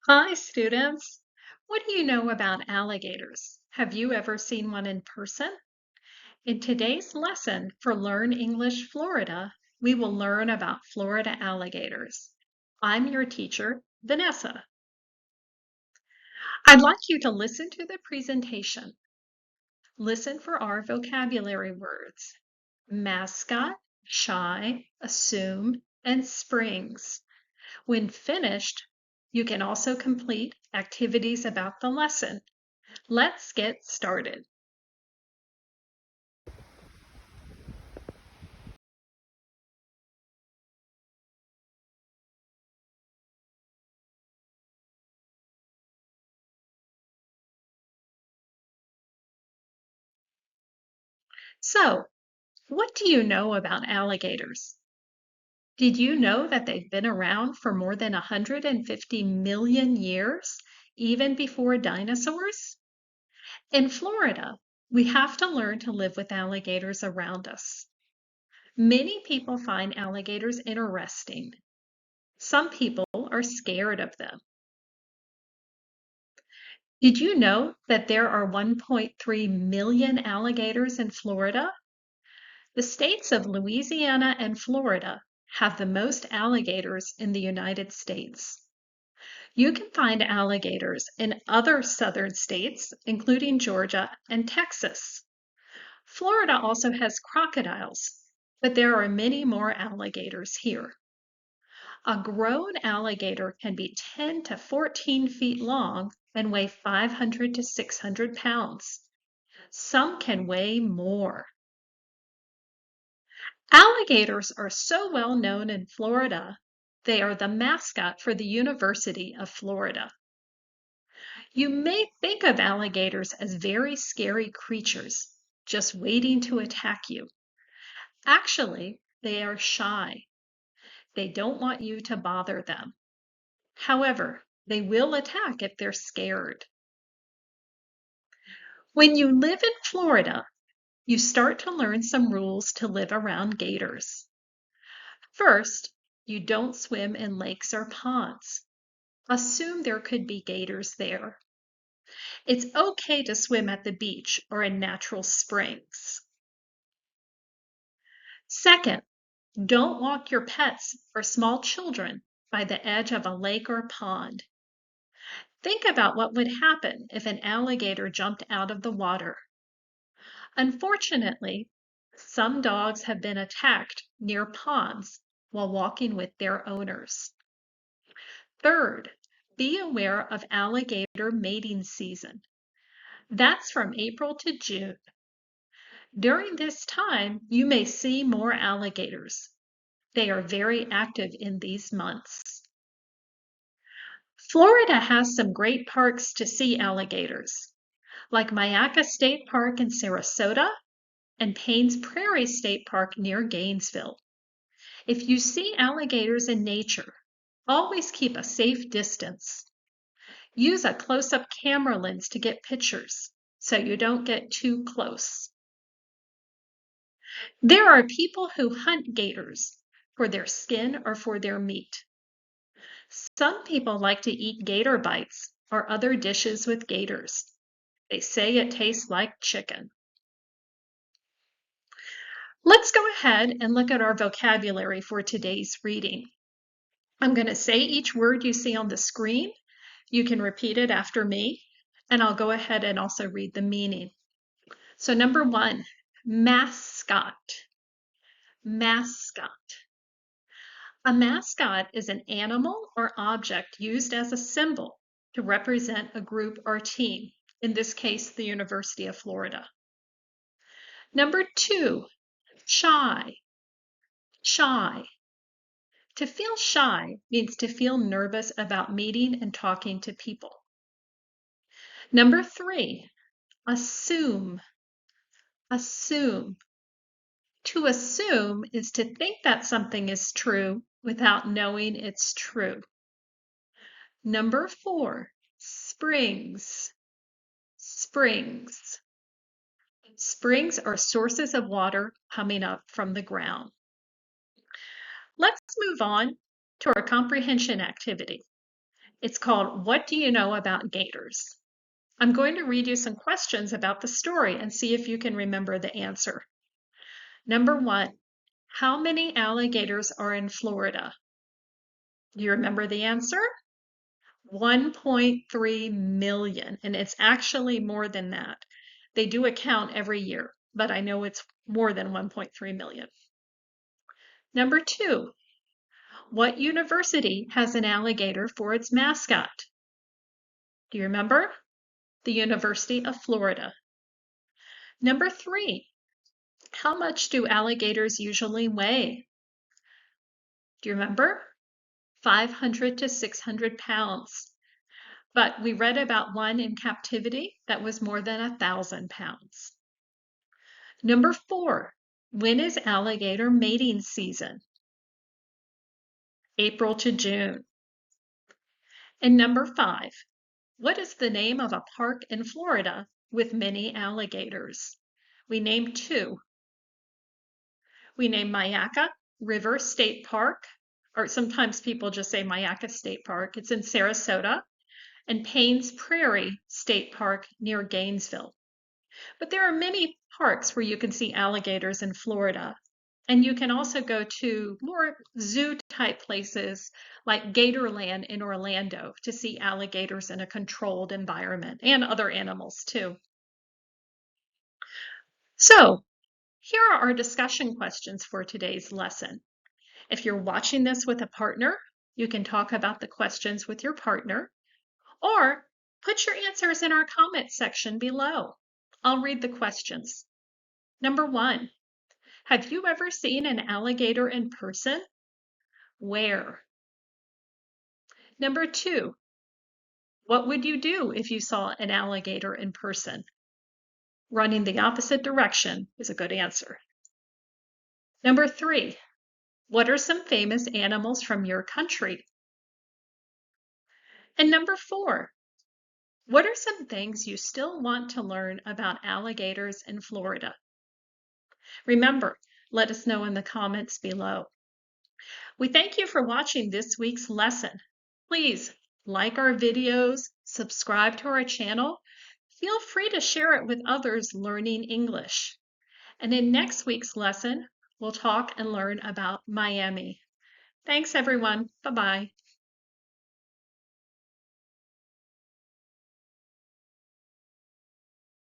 Hi, students. What do you know about alligators? Have you ever seen one in person? In today's lesson for Learn English Florida, we will learn about Florida alligators. I'm your teacher, Vanessa. I'd like you to listen to the presentation. Listen for our vocabulary words: mascot, shy, assume, and springs. When finished, you can also complete activities about the lesson. Let's get started. So, what do you know about alligators? Did you know that they've been around for more than 150 million years, even before dinosaurs? In Florida, we have to learn to live with alligators around us. Many people find alligators interesting. Some people are scared of them. Did you know that there are 1.3 million alligators in Florida? The states of Louisiana and Florida have the most alligators in the United States. You can find alligators in other southern states, including Georgia and Texas. Florida also has crocodiles, but there are many more alligators here. A grown alligator can be 10 to 14 feet long and weigh 500 to 600 pounds. Some can weigh more. Alligators are so well known in Florida, they are the mascot for the University of Florida. You may think of alligators as very scary creatures, just waiting to attack you. Actually, they are shy. They don't want you to bother them. However, they will attack if they're scared. When you live in Florida, you start to learn some rules to live around gators. First, you don't swim in lakes or ponds. Assume there could be gators there. It's okay to swim at the beach or in natural springs. Second, don't walk your pets or small children by the edge of a lake or pond. Think about what would happen if an alligator jumped out of the water. Unfortunately, some dogs have been attacked near ponds while walking with their owners. Third, be aware of alligator mating season. That's from April to June. During this time, you may see more alligators. They are very active in these months. Florida has some great parks to see alligators, like Mayaca State Park in Sarasota and Paynes Prairie State Park near Gainesville. If you see alligators in nature, always keep a safe distance. Use a close-up camera lens to get pictures so you don't get too close. There are people who hunt gators for their skin or for their meat. Some people like to eat gator bites or other dishes with gators. They say it tastes like chicken. Let's go ahead and look at our vocabulary for today's reading. I'm going to say each word you see on the screen. You can repeat it after me, and I'll go ahead and also read the meaning. So number 1, mascot. Mascot. A mascot is an animal or object used as a symbol to represent a group or team, in this case, the University of Florida. Number 2, shy. Shy. To feel shy means to feel nervous about meeting and talking to people. Number 3, assume. Assume. To assume is to think that something is true without knowing it's true. Number 4, springs. Springs. Springs are sources of water coming up from the ground. Let's move on to our comprehension activity. It's called What Do You Know About Gators? I'm going to read you some questions about the story and see if you can remember the answer. Number 1, how many alligators are in Florida? Do you remember the answer? 1.3 million, and it's actually more than that. They do a count every year, but I know it's more than 1.3 million. Number 2, what university has an alligator for its mascot? Do you remember? The University of Florida. Number 3, how much do alligators usually weigh? Do you remember? 500 to 600 pounds. But we read about one in captivity that was more than 1,000 pounds. Number 4, when is alligator mating season? April to June. And number 5, what is the name of a park in Florida with many alligators? We named 2. We named Mayaca River State Park, or sometimes people just say Mayaca State Park. It's in Sarasota, and Paynes Prairie State Park near Gainesville. But there are many parks where you can see alligators in Florida. And you can also go to more zoo type places like Gatorland in Orlando to see alligators in a controlled environment and other animals too. So here are our discussion questions for today's lesson. If you're watching this with a partner, you can talk about the questions with your partner, or put your answers in our comment section below. I'll read the questions. Number 1, have you ever seen an alligator in person? Where? Number 2, what would you do if you saw an alligator in person? Running the opposite direction is a good answer. Number 3, what are some famous animals from your country? And number 4, what are some things you still want to learn about alligators in Florida? Remember, let us know in the comments below. We thank you for watching this week's lesson. Please like our videos, subscribe to our channel. Feel free to share it with others learning English. And in next week's lesson, we'll talk and learn about Miami. Thanks, everyone. Bye-bye.